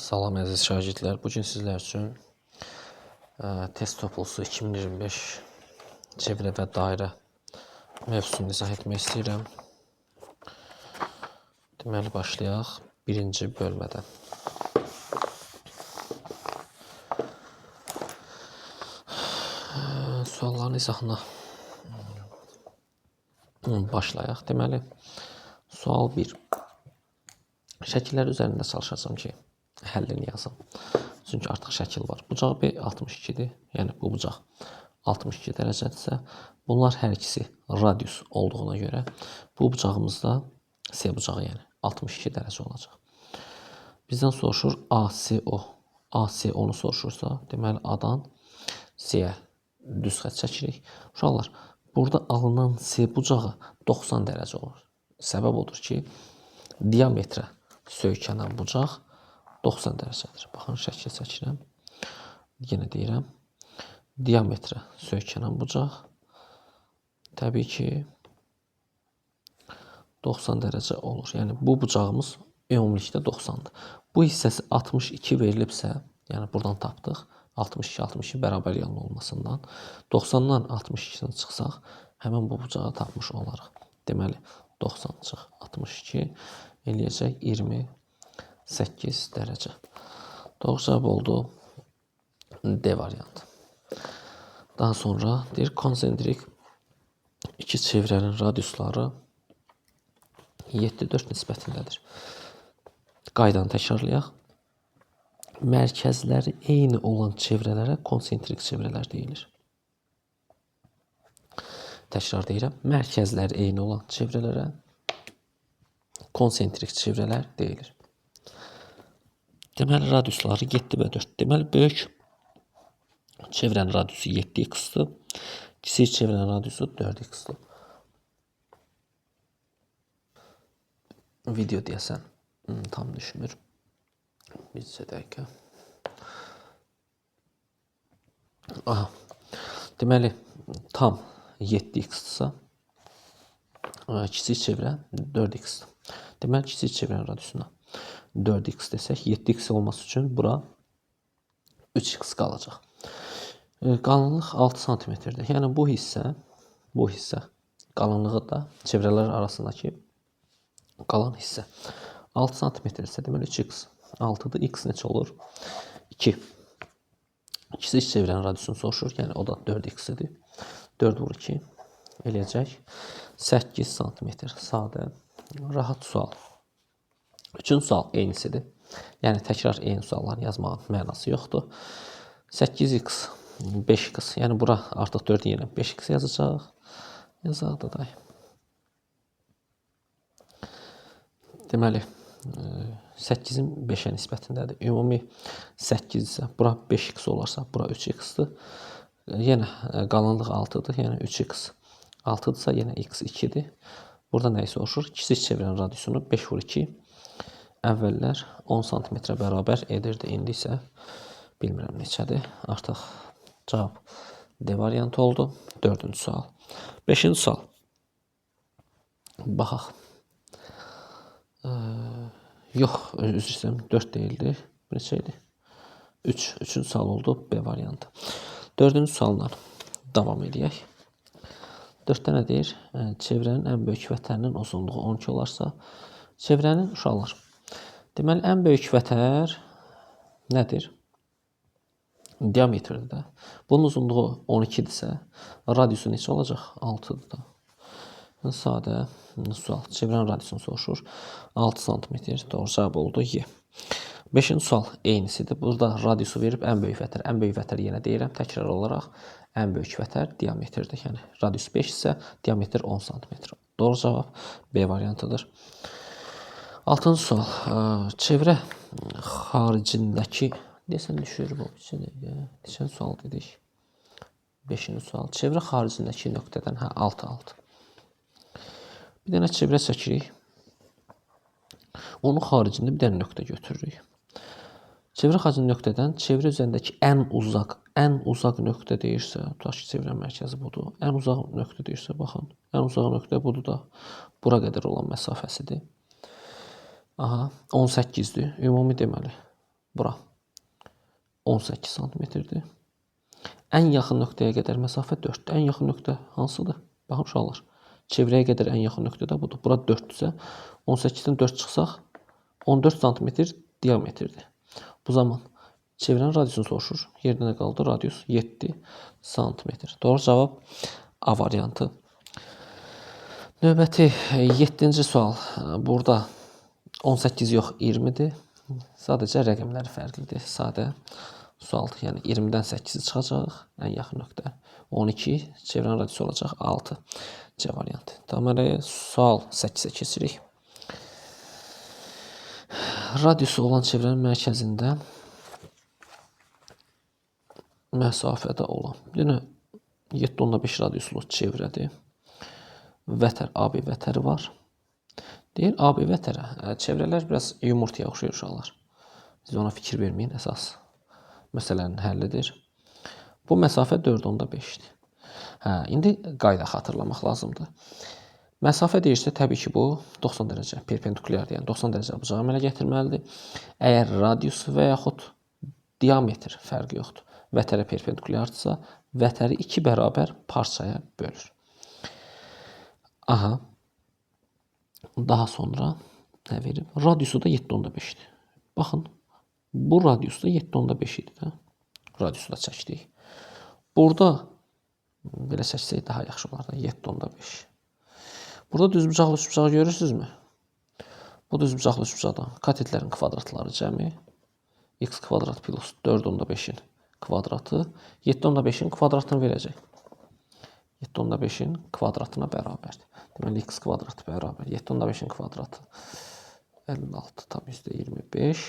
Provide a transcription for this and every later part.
Salam əziz şagirdlər. Bugün sizlər üçün test toplusu 2025 çevrə və dairə mövzusunu izah etmək istəyirəm. Deməli, başlayaq birinci bölmədən. Sualların izahına başlayaq. Deməli, sual 1. Şəkillər üzərində çalışacağım ki, həllini yazım. Çünki artıq şəkil var. Bucaq B 62-dir. Yəni bu bucaq 62 dərəcədirsə, bunlar hər ikisi radius olduğuna görə bu bucağımızda C bucağı, yəni 62 dərəcə olacaq. Bizdən soruşur ACO. ACO-nu soruşursa, deməli A-dan C-yə düz xətt çəkirik. Uşaqlar, burada alınan C bucağı 90 dərəcə olur. Səbəb odur ki, diametrə söykənən bucaq 90 dərəcədir. Baxın, şəkil çəkirəm. Yenə deyirəm. Diametrə söykənən bucaq təbii ki 90 dərəcə olur. Yəni bu bucağımız ümumilikdə 90-dır. Bu hissəsi 62 verilibsə, yəni buradan tapdıq. 62 bərabər yanlı olmasından 90-dan 62-ni çıxsaq, həmin bu bucağı tapmış olarıq. Deməli, 90 çıx 62 eləyəcək 28 dərəcə. Doğru cavab oldu D variantı. Daha sonra deyir, konsentrik iki çevrənin radiusları 7-4 nisbətindədir. Qaydanı təkrarlayaq. Mərkəzləri eyni olan çevrələrə konsentrik çevrələr deyilir. Təkrar deyirəm. Mərkəzləri eyni olan çevrələrə konsentrik çevrələr deyilir. Deməli, radiusları 7 və 4. Deməli, böyük çevrənin radiusu 7x-dır. Kiçik çevrənin radiusu 4x-dır. Video deyəsən tam düşmür. Bircə dəqiqə. Aha. Deməli, tam 7x-dırsa, kiçik çevrə 4x-dir. Deməli, kiçik çevrənin radiusuna 4x desək, 7x olması üçün bura 3x qalacaq. Qalınlıq 6 cm-dir. Yəni bu hissə qalınlığı da çevrələr arasındakı qalan hissə 6 cm-dirsə, deməli 3x 6-dır. X neçə olur? 2. Kiçik çevrənin radiusunu soruşur. Yəni o da 4x-dir. 4 vur 2 eləyəcək 8 cm. Sadə, rahat sual. Üçüncü sual eynisidir. Yəni təkrar eyni sualları yazmağın mənası yoxdur. 8x, 5x. Yəni bura artıq 4-ün yerinə 5x yazacaq. Yazaq da day. Deməli, 8-in 5-ə nisbətindədir. Ümumi 8 isə bura 5x olarsa, bura 3x-dir. Yenə qalınlıq 6-dır. Yəni 3x 6-dırsa, yenə x 2-dir. Burada nəyi soruşur? Kiçik çevrənin radiusunu 5 vur 2. Əvvəllər 10 cm bərabər edirdi. İndi isə bilmirəm neçədir. Artıq cavab D variantı oldu. 4-cü sual. 5-ci sual. Baxaq. Yox, üzr istəyirəm. 4 deyildi. Neçə idi? 3. 3-cü sual oldu. B variantı. 4-cü sualla davam edək. 4-də nə deyir? Çevrənin ən böyük vətərinin uzunluğu 12 olarsa, çevrənin uşaqlar. Deməli, ən böyük vətər nədir? Diametrdir də. Bunun uzunluğu 12-dirsə, radiusu neçə olacaq? 6-dır da. Sadə sual. Çevrənin radiusunu soruşur. 6 cm. Doğru cavab oldu Y. 5-ci sual eynisidir. Burada radiusu verib ən böyük vətər. Ən böyük vətər yenə deyirəm təkrar olaraq. Ən böyük vətər diametrdir. Yəni radius 5 isə diametr 10 cm. Doğru cavab B variantıdır. 6-cı sual. Çevrə xaricindəki desən düşür bu. Neçən sual dedik? 5-ci sual. Çevrə xaricindəki nöqtədən 6. Bir dənə çevrə çəkirik. Onun xaricində bir dənə nöqtə götürürük. Çevrə xaricində nöqtədən çevrə üzərindəki ən uzaq nöqtə deyirsə, tutaq ki, çevrənin mərkəzi budur. Ən uzaq nöqtə deyirsə, baxın, ən uzaq nöqtə budur da, bura qədər olan məsafəsidir. Aha, 18-dir. Ümumi deməli, bura 18 santimetrdir. Ən yaxın nöqtəyə qədər məsafə 4-dür. Ən yaxın nöqtə hansıdır? Baxın uşaqlar. Çevrəyə qədər ən yaxın nöqtə də budur. Bura 4-dürsə, 18-dən 4 çıxsaq 14 santimetr diametrdir. Bu zaman çevrənin radiusunu soruşur. Yerdə nə qaldı? Radius 7 santimetr. Doğru cavab A variantı. Növbəti 7-ci sual. Burada 18 yox 20-dir. Sadəcə rəqəmləri fərqlidir. Sadə sualdır. Yəni 20-dən 8 çıxacaq. Ən yaxın nöqtə 12. Çevrənin radiusu olacaq 6. C variantı. Deməli, sual 8-ə keçirik. Radiusu olan çevrənin mərkəzindən məsafədə olan. Yenə 7.5 radiuslu çevrədir. Vətər, AB vətəri var. Deyir, AB vətərə. Çevrələr biraz yumurtaya oxşayır uşaqlar. Siz ona fikir verməyin, əsas məsələnin həllidir. Bu məsafə 4.5-dir. İndi qayda xatırlamaq lazımdır. Məsafə deyirsə, təbii ki, bu 90 dərəcə perpendikulyardır. Yəni 90 dərəcə bucağı əmələ gətirməlidir. Əgər radius və yaxud diametr fərqi yoxdur. Vətərə perpendikulyardırsa, vətəri 2 bərabər parçaya bölür. Aha. Daha sonra nə verir? Radiusu da 7.5-dir. Baxın, bu radius da 7.5 idi. Radiusu da çəkdik. Burada belə çəksək daha yaxşı olar da 7.5. Burada düzbucaqlı üçbucağı görürsünüzmü? Bu düzbucaqlı üçbucaqdan katetlərin kvadratları cəmi x kvadrat plus 4.5-in kvadratı 7.5-in kvadratını verəcək. 7.5-in kvadratına bərabərdir. Deməli, x kvadratı bərabər 7.5-in kvadratı 56 tam %25.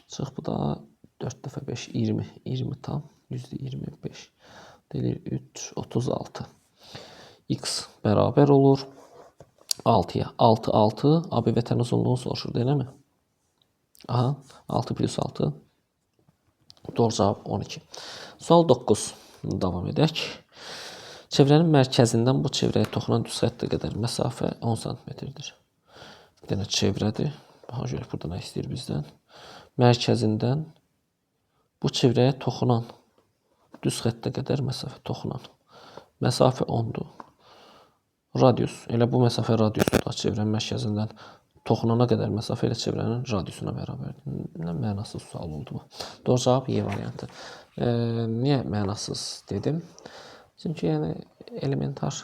Çıx, bu da 4 dəfə 5, 20. 20 tam %25. Deyilir 3, 36. X bərabər olur 6-ya. 6, 6. AB vətərin uzunluğunu soruşur, deyil mi? Aha, 6 plus 6. Doğru cavab 12. Sual 9. Davam edək. Çevrənin mərkəzindən bu çevrəyə toxunan düz xəttə qədər məsafə 10 cm-dir. Bir dənə çevrədir. Baxın, görək burada nə istəyir bizdən. Mərkəzindən bu çevrəyə toxunan düz xəttə qədər məsafə toxunan. Məsafə 10-dur. Radius, elə bu məsafə radiusdur da çevrənin mərkəzindən toxunana qədər məsafə ilə çevrənin radiusuna bərabərdir. Nə mənasız sual oldu bu. Doğru cavab Y variantı. Niyə mənasız dedim? Çünki yəni elementar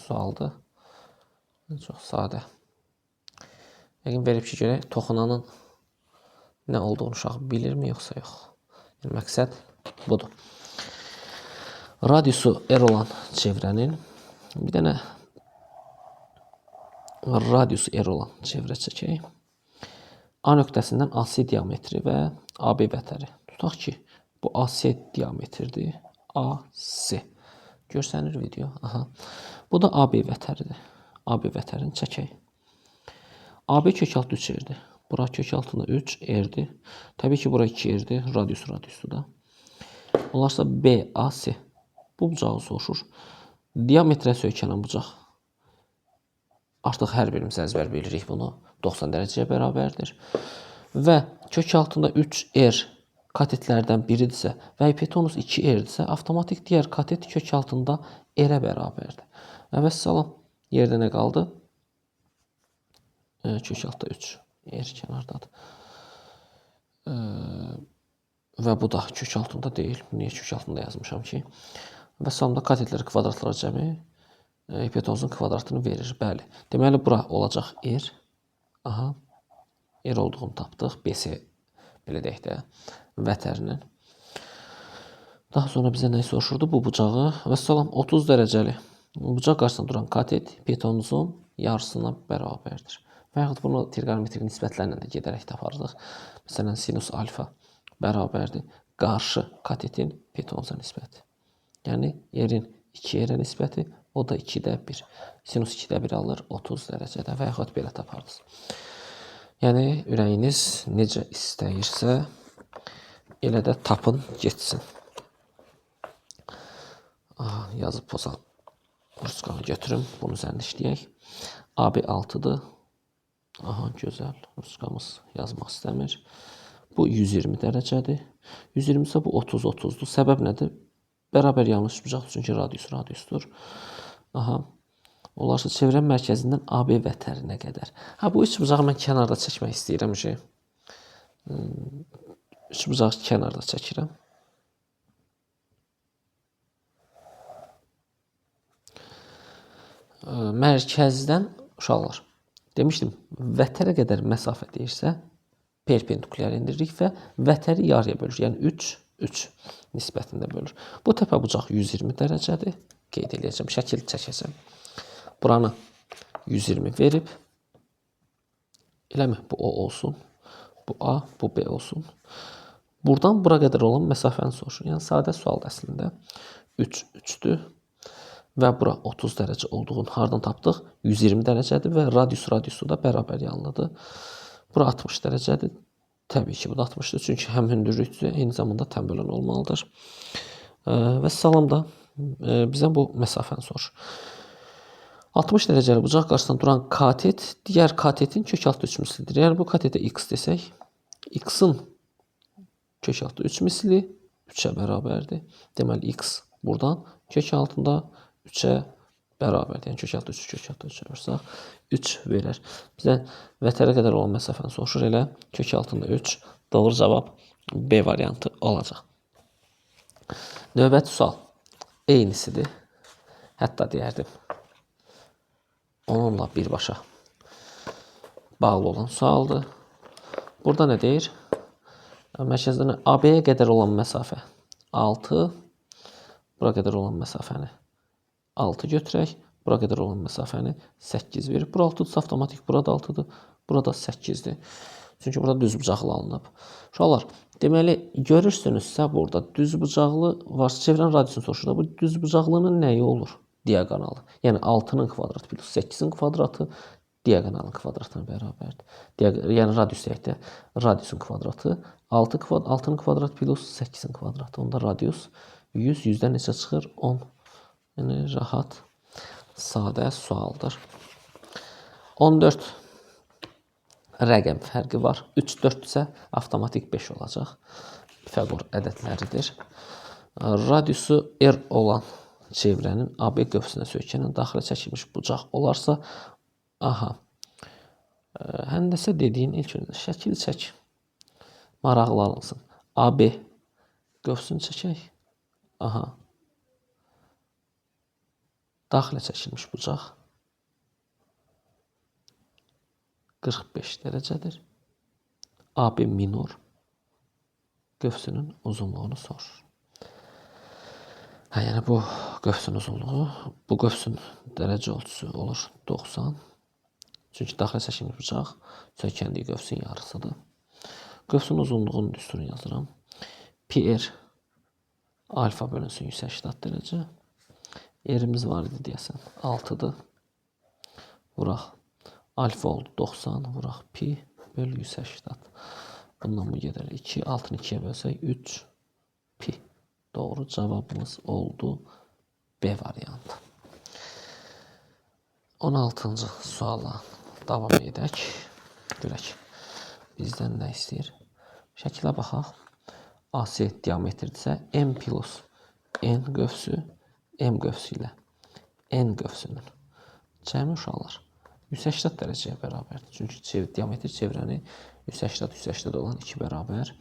sualdır. Çox sadə. Yəqin verib ki, görək toxunanın nə olduğunu uşaq bilirmi, yoxsa yox? Yəni, məqsəd budur. Radiusu R olan çevrənin bir dənə radiusu R olan çevrə çəkək. A nöqtəsindən AC diametri və AB vətəri. Tutaq ki, bu AC diametridir. AC. Görsənir video. Aha. Bu da AB vətəridir. AB vətərini çəkək. AB kökaltı 3 R-dir. Bura kökaltında 3 R-dir. Təbii ki, bura 2 R-dir. Radiusdur da. Olarsa BAC. Bu bucağı soruşur. Diametrə söykənən bucaq. Artıq hər birimiz əzbər bilirik bunu. 90 dərəcəyə bərabərdir. Və kökaltında 3 R katetlərdən biridirsə və hipotenuz 2R-dirsə, avtomatik digər katet kök altında R-ə bərabərdir. Vəssalam, yerdə nə qaldı? Kök altında 3. R kənardadır. Və bu da kök altında deyil. Niyə kök altında yazmışam ki? Vəssalamda katetlər kvadratlar cəmi hipotenuzun kvadratını verir. Bəli. Deməli, bura olacaq R. Aha. R olduğunu tapdıq. BC belə deyək də vətərinin. Daha sonra bizə nə soruşurdu? Bu bucağı vəssalam 30 dərəcəli bucaq qarşısında duran katet hipotenuzun yarısına bərabərdir. Və yaxud bunu trigonometrik nisbətlərlə də gedərək taparıq. Məsələn, sinus alfa bərabərdir qarşı katetin hipotenuza nisbəti. Yəni, yerin 2-yerə nisbəti, o da 2-də 1. Sinus 2-də 1 alır 30 dərəcədə və yaxud belə taparız. Yəni, ürəyiniz necə istəyirsə, elə də tapın, geçsin. Aha, yazıb pozaq. Rusqanı götürüm, bunun üzərində işləyək. AB 6-dır. Aha, gözəl. Rusqamız yazmaq istəmir. Bu 120 dərəcədir. 120 isə bu 30-30'dur. Səbəb nədir? Bərabər yanlış bucaq, çünki radiusdur. Aha. Olarsa çevrənin mərkəzindən AB vətərinə qədər. Ha, bu üç bucağı mən kənarda çəkmək istəyirəm ki. Üç bucağı kənarda çəkirəm. Mərkəzdən uşaqlar. Demişdim, vətərə qədər məsafə deyirsə, perpendikulyar indiririk və vətəri yarıya bölür. Yəni 3 nisbətində bölür. Bu təpə bucaq 120 dərəcədir. Qeyd edəcəm, şəkil çəkəcəm. Buranı 120 verib. Eləmi? Bu O olsun. Bu A, bu B olsun. Buradan bura qədər olan məsafəni soruşur. Yəni sadə sualda əslində 3'dür. Və bura 30 dərəcə olduğunu hardan tapdıq? 120 dərəcədir və radiusu da bərabər yanlıdır. Bura 60 dərəcədir. Təbii ki, bu da 60'dır. Çünki həm hündürlükdür, eyni zamanda tənbölən olmalıdır. Və salam da bizdən bu məsafəni soruşur. 60 dərəcəli bucaq qarşısında duran katet digər katetin kökaltı 3 mislidir. Yəni bu katetə x desək, x-in kökaltı 3 misli 3'ə bərabərdir. Deməli x buradan kök altında 3'ə bərabərdir. Yəni kökaltı 3'ə vursaq 3 verər. Bizə vətərə qədər olan məsafəni soruşur. Elə kök altında 3. Doğru cavab B variantı olacaq. Növbəti sual eynisidir. Hətta deyərdim, onunla birbaşa bağlı olan sualdır. Burada nə deyir? Mərkəzdən AB-yə qədər olan məsafə 6. Bura qədər olan məsafəni 6 götürək. Bura qədər olan məsafəni 8 verir. Bura 6'dırsa avtomatik burada 6'dır. Burada 8'dir. Çünki burada düz bucaqlı alınıb. Uşaqlar, deməli görürsünüzsə burada düz bucaqlı varsa çevrənin radiusunu soruşur da bu düz bucaqlının nəyi olur? Diaqonalı. Yəni 6'nın kvadratı plus 8'in kvadratı diaqonalın kvadratına bərabərdir. Yəni radius deyək də, radiusun kvadratı 6'nın kvadratı plus 8'in kvadratı. Onda radius 100, 100'dən neçə çıxır? 10. Yəni rahat, sadə sualdır. 14 rəqəm fərqi var. 3, 4 isə avtomatik 5 olacaq. Pifaqor ədədləridir. Radiusu R olan çevrənin AB qövsünə söykənən daxilə çəkilmiş bucaq olarsa, aha, həndəsə dediyin ilk öncə şəkil çək. Maraqlı alınsın. AB qövsünü çəkək. Aha. Daxilə çəkilmiş bucaq 45 dərəcədir. AB minor qövsünün uzunluğunu soruşur. Yəni bu qövsün uzunluğu, bu qövsün dərəcə ölçüsü olur 90. Çünki daxilə çəkilmiş bucaq söykəndiyi qövsün yarısıdır. Qövsün uzunluğunun düsturunu yazıram. PR alfa bölünsün 180 dərəcə. Yerimiz var idi deyəsən 6'dır. Vuraq. Alfa oldu 90. Vuraq pi bölü 180. Bundan bu gedər 2. 6'nı 2'yə bölsək 3 pi. Doğru cavabımız oldu B variantı. 16-cı suala davam edək. Görək bizdən nə istəyir? Şəkilə baxaq. AC diametrdirsə M plus N qövsü M qövsü ilə N qövsünün cəmi uşaqlar 180 dərəcəyə bərabərdir. Çünki diametr çevrəni 180 olan 2 bərabər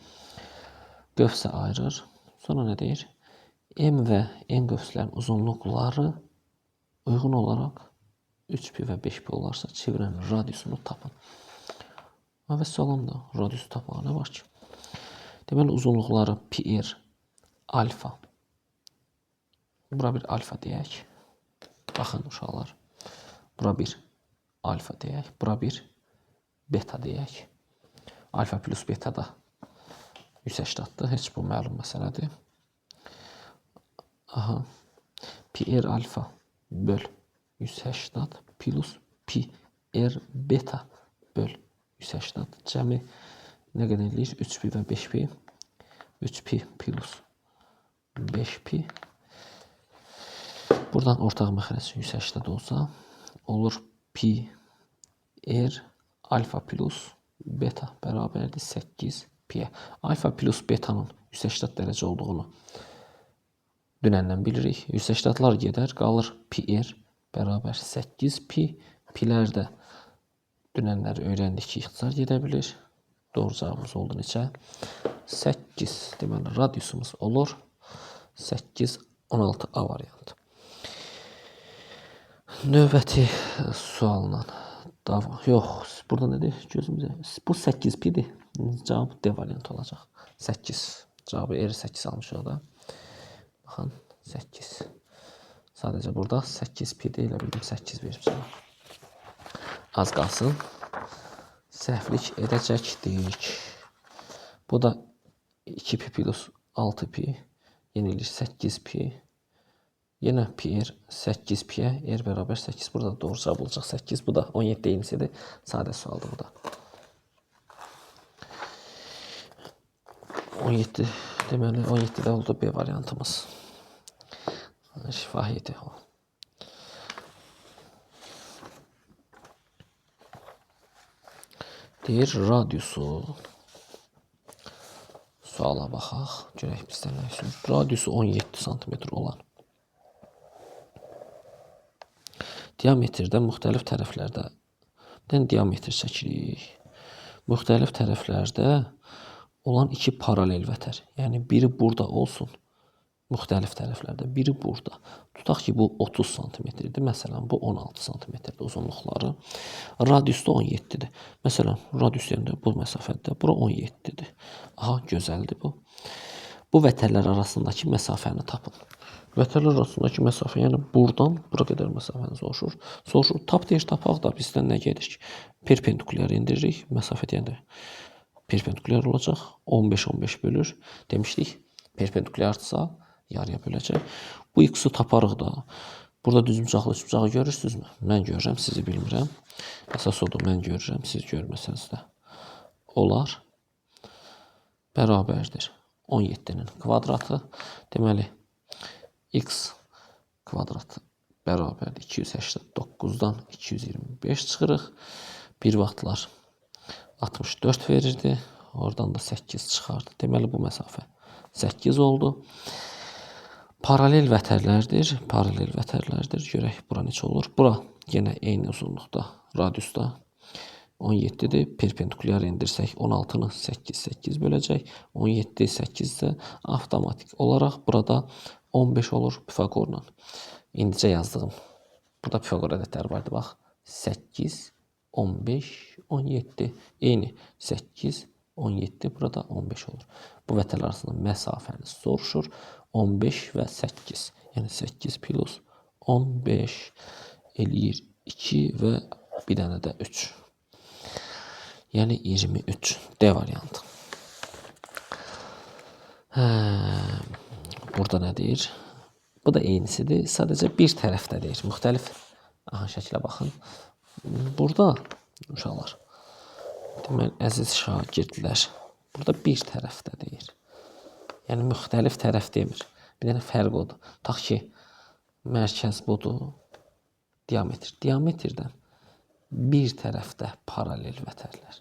qövsə ayırır. Sonra nə deyir? M və N qövslərin uzunluqları uyğun olaraq 3pi və 5pi olarsa çevrənin radiusunu tapın. Və salam da radiusu tapmağa nə var ki? Deməli uzunluqları PR alfa. Bura bir alfa deyək. Baxın uşaqlar. Bura bir alfa deyək. Bura bir beta deyək. Alfa plus beta da 180'dır. Heç bu məlum məsələdir. Aha. PR alfa böl 180 plus pi R beta böl 180 cəmi nə qədər eləyir? 3pi və 5pi. 3pi plus 5pi. Buradan ortaq məxrəc 180 olsa olur pi R alfa plus beta bərabərdir 8 pi-yə. Alfa plus betanın 180 dərəcə olduğunu dünəndən bilirik. 180'lar gedər, qalır pi-r bərabər 8 pi. Pilər də dünənlər öyrəndik ki, ixtisar gedə bilir. Doğru cavabımız oldu neçə? 8. Deməli, radiusumuz olur 8, 16A variantı. Növbəti sualla davam. Yox, burada nədir? Gözümüzə. Bu 8 pidir. Cavab D variantı olacaq. 8. Cavabı R 8 almışıq da. Baxın, 8. Sadəcə burada 8 pidir. Elə bildim 8 verib cavab. Az qalsın. Səhvlik edəcəkdik. Bu da 2 pi plus 6 pi. Yenilir 8 pi. Yenə pi r 8 pi'yə r bərabər 8. Burada doğru cavab olacaq 8. Bu da 17 eynisidir. Sadə sualdır bu da. 17 deməli 17'də oldu B variantımız. Şifahi idi o. Deyir radiusu. Suala baxaq. Görək bizdən nə üçün. Radiusu 17 cm olan diametrdə müxtəlif tərəflərdən diametr çəkirik. Müxtəlif tərəflərdə olan iki paralel vətər. Yəni biri burada olsun. Müxtəlif tərəflərdə. Biri burada. Tutaq ki, bu 30 cm-dir. Məsələn, bu 16 cm-dir uzunluqları. Radius da 17-dir. Məsələn, radius yerində bu məsafədə. Bura 17-dir. Aha, gözəldir bu. Bu vətərlər arasındakı məsafəni tapın. Vətərlər arasındakı məsafə, yəni buradan bura qədər məsafəni soruşur. Soruşur, tap deyir, tapaq da bizdən nə gedir ki? Perpendikulyar indiririk. Məsafə deyəndə perpendikulyar olacaq. 15-15 bölür. Demişdik, perpendikulyarsa yarıya böləcək. Bu x-u taparıq da. Burada düzbucaqlı üçbucağı görürsünüzmü? Mən görürəm, sizi bilmirəm. Əsas odur, mən görürəm, siz görməsəniz də. Olar. Bərabərdir. 17'nin kvadratı. Deməli, x kvadratı bərabərdir. 289'dan 225 çıxırıq. Bir vaxtlar 64 verirdi. Oradan da 8 çıxardı. Deməli, bu məsafə 8 oldu. Paralel vətərlərdir. Paralel vətərlərdir. Görək, bura neçə olur? Bura yenə eyni uzunluqda, radiusda 17'dir. Perpendikulyar indirsək 16'nı 8 böləcək. 17, 8 də avtomatik olaraq burada 15 olur Pifagorla. İndicə yazdığım. Burada Pifagor ədədləri vardı, bax. 8, 15, 17. Eyni 8, 17, burada 15 olur. Bu vətərlər arasında məsafəni soruşur. 15 və 8. Yəni 8 plus 15 eləyir 2 və bir dənə də 3. Yəni 23. D variantı. Burada nə deyir? Bu da eynisidir. Sadəcə bir tərəfdə deyir. Müxtəlif. Aha, şəklə baxın. Burada uşaqlar. Deməli, əziz şagirdlər. Burada bir tərəfdə deyir. Yəni müxtəlif tərəf demir. Bir dənə fərq odur. Tax ki, mərkəz budur. Diametr. Diametrdən bir tərəfdə paralel vətərlər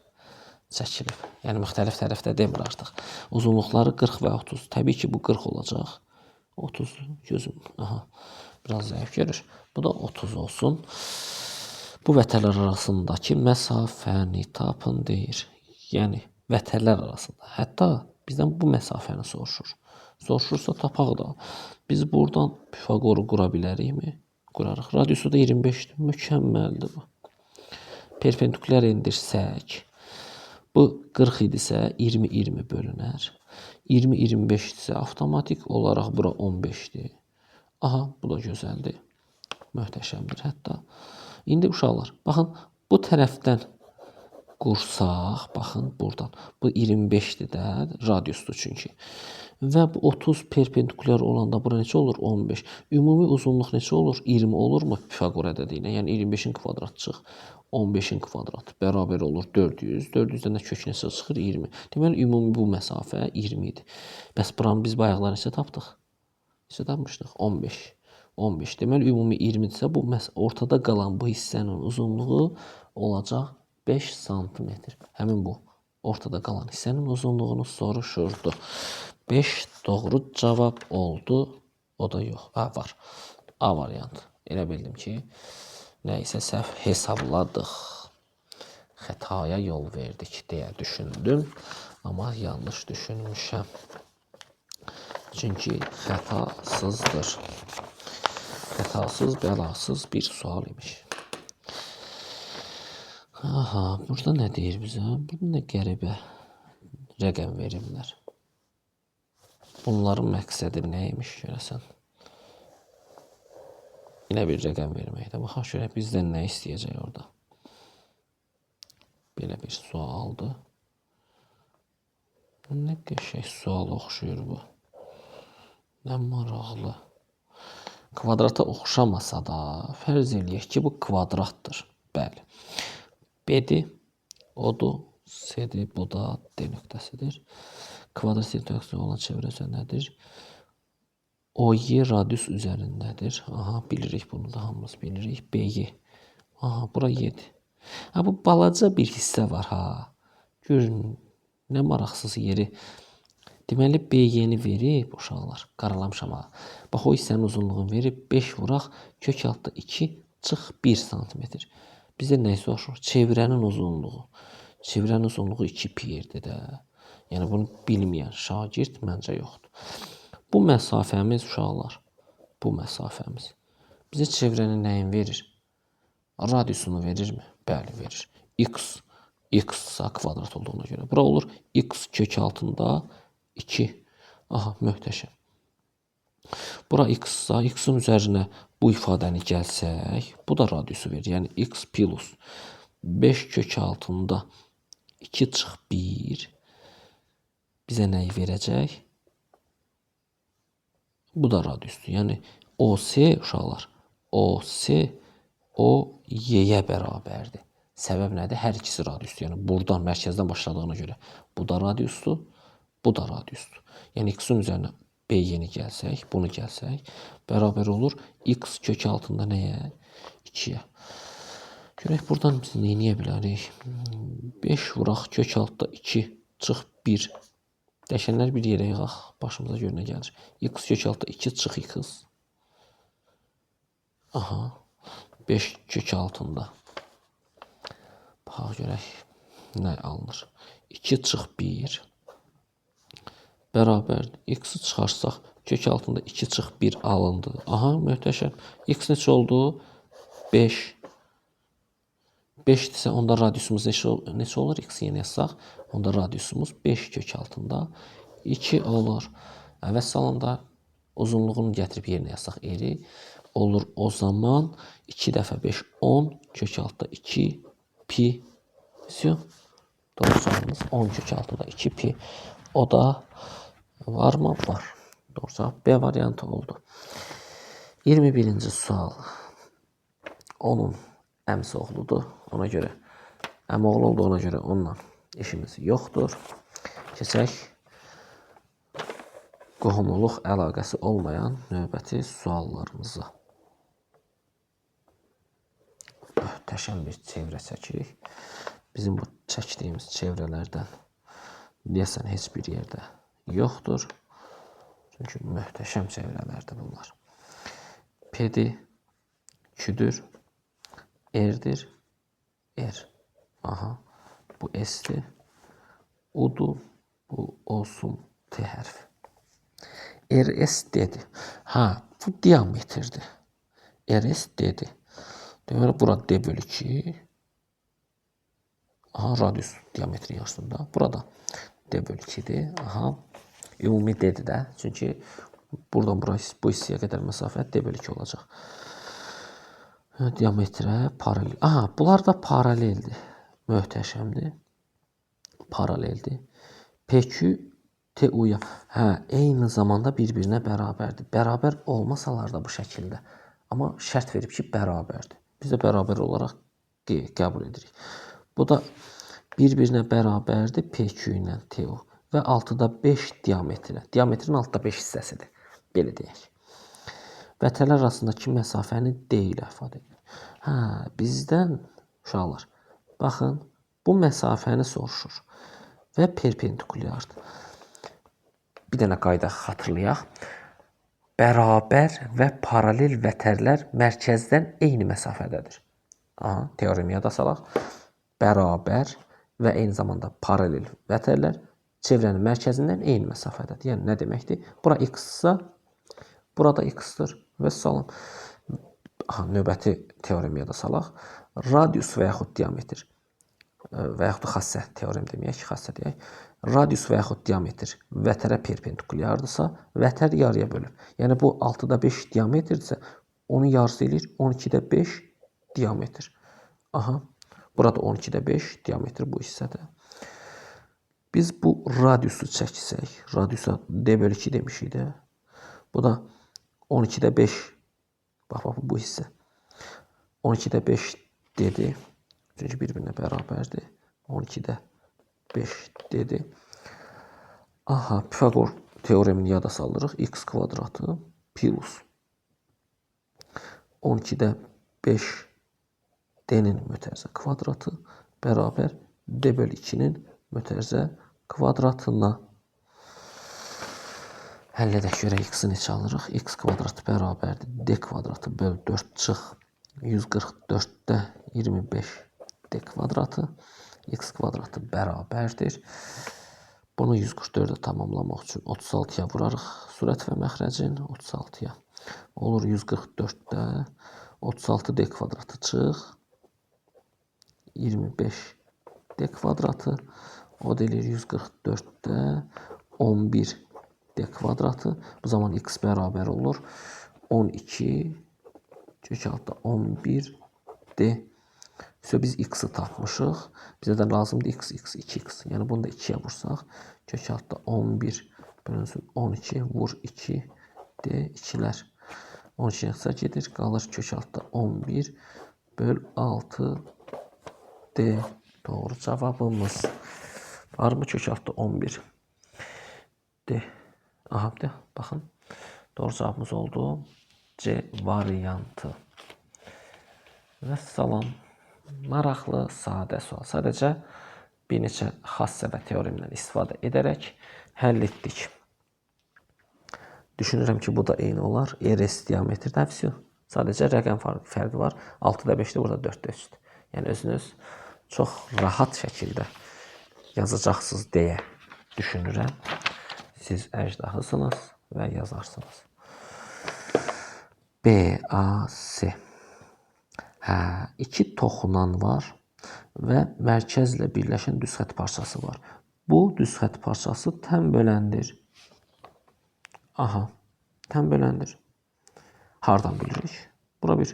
çəkilib. Yəni müxtəlif tərəfdə demir artıq. Uzunluqları 40 və 30. Təbii ki, bu 40 olacaq. 30 gözüm. Aha. Biraz zəif görür. Bu da 30 olsun. Bu vətərlər arasındakı məsafəni tapın deyir. Yəni vətərlər arasında. Hətta bizdən bu məsafəni soruşur. Soruşursa tapaq da. Biz buradan Pifagoru qura bilərikmi? Qurarıq. Radiusu da 25'dir. Mükəmməldir bu. Perpendikulyar indirsək. Bu 40 idisə 20-20 bölünər. 20-25 isə avtomatik olaraq bura 15'dir. Aha, bu da gözəldir. Möhtəşəmdir hətta. İndi uşaqlar, baxın, bu tərəfdən qursaq, baxın, buradan. Bu 25'dir də, radiusdur çünki. Və bu 30 perpendikulyar olanda bura neçə olur? 15. Ümumi uzunluq neçə olur? 20 olurmu Pifagor ədədi ilə? Yəni 25'in kvadratı çıx. 15'in kvadratı bərabər olur 400. 400'dən də kök neçə çıxır? 20. Deməli, ümumi bu məsafə 20 idi. Bəs buranı biz bayaqlar neçə tapdıq? Neçə tapmışdıq? 15. 15. Deməli, ümumi 20-dirsə, bu ortada qalan bu hissənin uzunluğu olacaq 5 santimetr. Həmin bu. ortada qalan hissənin uzunluğunu soruşurdu. 5 doğru cavab oldu. O da yox. Var. A variantı. Elə bildim ki, nəysə səhv hesabladıq. Xətaya yol verdik deyə düşündüm. Amma yanlış düşünmüşəm. Çünki xətasızdır. Xətasız, bəlasız bir sual imiş. Aha, burada nə deyir bizə? Burada nə qəribə rəqəm verirlər. Bunların məqsədi nəymiş görəsən? Yine bir rəqəm verməkdə. Baxaq şöyle bizdən nə istəyəcək orada. Belə bir sualdır. Nə qəşəng sual oxşuyur bu. Nə maraqlı. Kvadrata oxşamasa da fərz eləyək ki, bu kvadratdır. Bəli. B-dir, O-dur, C-dir, bu da D nöqtəsidir. Kvadrat sintaksi olan çevrəsi nədir? O-y radius üzərindədir. Aha, bilirik bunu da hamımız bilirik. B-y. Aha, bura y-dir. Ha, bu balaca bir hissə var ha. Görün, nə maraqsız yeri. Deməli, B-y-ni verib uşaqlar. Qaralamışam ha. Bax, o hissənin uzunluğunu verib 5 vuraq, kök altda 2 çıx 1 santimetr. Bizə nə soruşur? Çevrənin uzunluğu. Çevrənin uzunluğu 2 pi-dir də. Yəni bunu bilməyən şagird məncə yoxdur. Bu məsafəmiz uşaqlar. Bu məsafəmiz. Bizə çevrənin nəyin verir? Radiusunu verirmi? Bəli, verir. X. X-sa kvadrat olduğuna görə. Bura olur x kök altında 2. Aha, möhtəşəm. Bura x-sa, x-in üzərinə bu ifadəni gəlsək, bu da radiusu verir. Yəni x plus 5 kök altında 2 çıx 1 bizə nəyi verəcək? Bu da radiusdur. Yəni OS uşaqlar, OS OY-yə bərabərdir. Səbəb nədir? Hər ikisi radiusdur. Yəni buradan mərkəzdən başladığına görə bu da radiusdur, bu da radiusdur. Yəni x-in üzərinə B-yeni gəlsək, bunu gəlsək, bərabər olur x kök altında nəyə? 2-yə. Görək buradan biz neyləyə bilərik? 5 vuraq kök altda 2 çıx 1. Dəşənlər bir yerə yığaq, başımıza görə nə gəlir? X kök altda 2 çıx x. Aha, 5 kök altında. Baxaq görək nə alınır? 2 çıx 1 bərabər x-i çıxarsaq kök altında 2 çıx 1 alındı. Aha, möhtəşəm. X neçə oldu? 5. 5-dirsə onda radiusumuz neçə olur? X-i yenə yazsaq, onda radiusumuz 5 kök altında 2 olur. Əvəz salında uzunluğunu gətirib yerinə yazsaq eri olur. O zaman 2 dəfə 5 10 kök altında 2 pi. Doğru cavabımız 10 kök altında 2 pi. O da var mı? Var. Doğru cavab B variantı oldu. 21-ci sual. Onun əmsi oğludur. Ona görə əmi oğlu olduğuna görə onunla işimiz yoxdur. Keçək qohumluq əlaqəsi olmayan növbəti suallarımıza. Möhtəşəm bir çevrə çəkirik. Bizim bu çəkdiyimiz çevrələrdən deyəsən heç bir yerdə yoxdur. Çünki möhtəşəm çevrələrdir bunlar. P-dir, Q-dür, R-dir, R. Aha, bu S-dir, U-dur, bu olsun T hərfi. RS dedi. Ha, bu diametrdir. RS dedi. Deməli, bura D bölü 2. Aha, radius diametrin yarısında. Burada D bölü 2'dir. Aha, ümumi D-dir də. Çünki buradan bu hissəyə qədər məsafə D bölü 2 olacaq. Diametrə paralel. Aha, bunlar da paraleldir. Möhtəşəmdir. Paraleldir. PQ TU-ya. Hə, eyni zamanda bir-birinə bərabərdir. Bərabər olmasalar da bu şəkildə. Amma şərt verib ki, bərabərdir. Biz də bərabər olaraq qəbul edirik. Bu da bir-birinə bərabərdir PQ ilə TU. Və 6'da 5 diametrə. Diametrin 6'da 5 hissəsidir. Belə deyək. Vətənlər arasındakı məsafəni D ilə ifadə edir. Hə, bizdən uşaqlar, baxın, bu məsafəni soruşur. və perpendikulyardır. Bir dənə qayda xatırlayaq. Bərabər və paralel vətərlər mərkəzdən eyni məsafədədir. Aha, teoremi yada salaq. Bərabər və eyni zamanda paralel vətərlər çevrənin mərkəzindən eyni məsafədədir. Yəni nə deməkdir? Bura x-sa, burada x-dır və salam. Aha, növbəti teoremi yada salaq. Radius və yaxud diametr və yaxud xassə teorem deməyək, xassə deyək. Radius və yaxud diametr vətərə perpendikulyardırsa, vətər yarıya bölür. Yəni bu 6-da 5 diametrdirsə, onun yarısı eləyir 12-də 5 diametr. Aha, burada 12-də 5 diametr bu hissədə. Biz bu radiusu çəksək, radiusa d/2 demişik də. Bu da 12-də 5, bax bu hissə. 12-də 5 dedi. Çünki bir-birinə bərabərdir. 12-də 5 dedi. Aha, Pifaqor teoremini yada salırıq. X kvadratı plus 12-də 5 d-nin mötərizə kvadratı bərabər d/2-nin mötərizə kvadratına. Həll edək görək x-i neçə alırıq. X kvadratı bərabərdir. D kvadratı böl 4 çıx. 144-də 25 d kvadratı. X kvadratı bərabərdir. Bunu 144-də tamamlamaq üçün 36-ya vurarıq. Sürət və məxrəcin 36-ya. Olur 144-də 36 d kvadratı çıx. 25 d kvadratı. O da eləyir 144-də 11 d kvadratı. Bu zaman x bərabər olur 12 kök altda 11 d. Biz x-i tapmışıq. Bizə də lazımdır x, 2x. Yəni bunu da 2-yə vursaq. Kök altda 11 bölünsün 12 vur 2 d 2-lər. 12 yaxsa gedir. Qalır kök altda 11 böl 6 d. Doğru cavabımız. Varmı kök altda 11 d? Aha, bir də baxın. Doğru cavabımız oldu C variantı. Və salam. Maraqlı, sadə sual. Sadəcə bir neçə xassə və teoremdən istifadə edərək həll etdik. Düşünürəm ki, bu da eyni olar. RS diametrdə vəsyo. Sadəcə rəqəm fərqi var. 6-da 5-də, burada 4-də 3-dür. Yəni özünüz çox rahat şəkildə yazacaqsınız deyə düşünürəm. Siz əjdahısınız və yazarsınız. BAC. Hə, 2 toxunan var və mərkəzlə birləşən düz xətt parçası var. Bu düz xətt parçası tən böləndir. Aha, tən böləndir. Hardan bilirik? Bura bir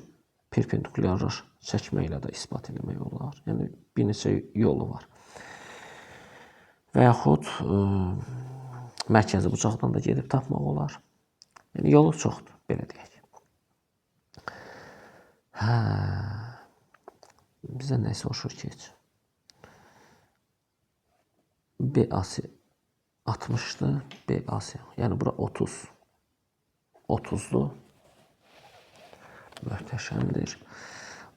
perpendikulyar çəkməklə də ispat etmək olar. Yəni bir neçə yolu var. Və yaxud mərkəzi bucaqdan da gedib tapmaq olar. Yəni yolu çoxdur, belə deyək. Hə, bizə nə soruşur ki heç? BAC 60-dır, BAC. Yəni bura 30. 30-dur. Möhtəşəmdir.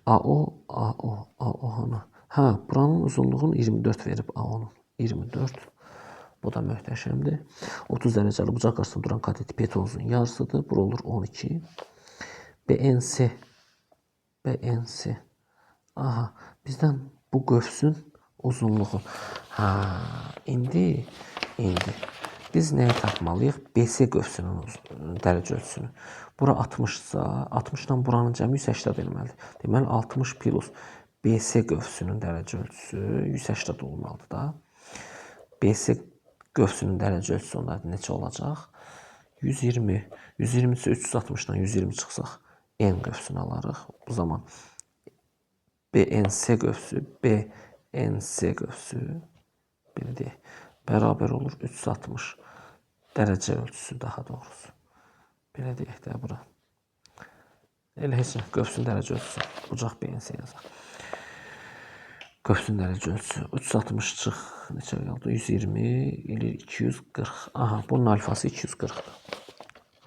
AO-nu. Hə, buranın uzunluğunu 24 verib AO-nun. 24. Bu da möhtəşəmdir. 30 dərəcəli bucaq qarşısında duran kateti petonuzun yarısıdır. Bura olur 12. BNC. Aha, bizdən bu qövsün uzunluğu. Hə, indi biz nəyi tapmalıyıq? BC qövsünün dərəcə ölçüsünü. Bura 60-sa, 60-dan buranın cəmi 180 edilməlidir. Deməli, 60 plus BC qövsünün dərəcə ölçüsü 180 olmalıdır da. BC qövsünün dərəcə ölçüsü onda neçə olacaq? 120. 120-sə 360-dan 120 çıxsaq N qövsünü alarıq. Bu zaman BNC qövsü belə deyək, bərabər olur 360 dərəcə ölçüsü daha doğrusu. Belə deyək də bura. Elə heç nə, qövsün dərəcə ölçüsü. Bucaq BNC yazaq. Qövsün dərəcə ölçüsü 360 çıx neçə qaldı? 120 ilə 240. Aha, bunun alfası 240-dır.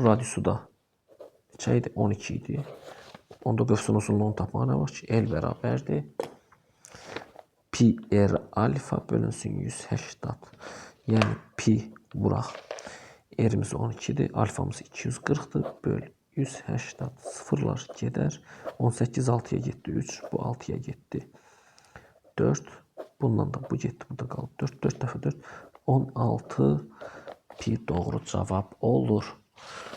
Radiusu da neçə idi? 12 idi. Onda qövsün uzunluğunu tapmağa nə var ki? L bərabərdir. pi r alfa bölünsün 180. Yəni pi vuraq. R'miz 12'dir, alfamız 240'dır. Böl 180. Sıfırlar gedər. 18 6'ya getdi 3. Bu 6'ya getdi 4. Bundan da bu getdi. Bu da qaldı 4. 4 dəfə 4. 16 pi doğru cavab olur.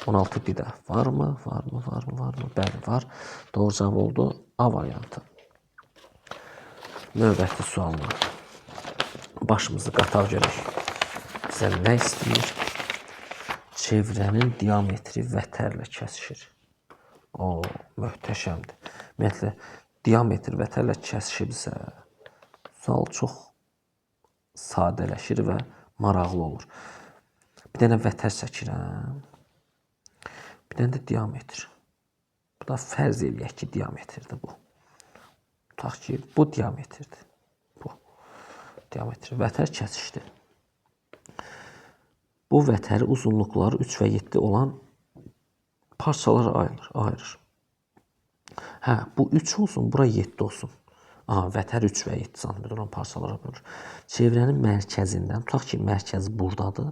16 pi də varmı? Varmı? Varmı? Varmı? Bəli var. Doğru cavab oldu A variantı. Növbəti sualına başımızı qataq görək. Bizə nə istəyir? Çevrənin diametri vətərlə kəsişir. O, möhtəşəmdir. Ümumiyyətlə, diametr vətərlə kəsişibsə, sual çox sadələşir və maraqlı olur. Bir dənə vətər çəkirəm. Bir dənə də diametr. Bu da fərz eləyək ki, diametrdir bu. Tutaq ki, bu diametrdir. Bu diametr. Vətər kəsişdi. Bu vətəri uzunluqları 3 və 7 olan parçalara ayırır. Hə, bu 3 olsun, bura 7 olsun. Aha, vətər 3 və 7 cm olan parçalara bölür. Çevrənin mərkəzindən, tutaq ki, mərkəz buradadır.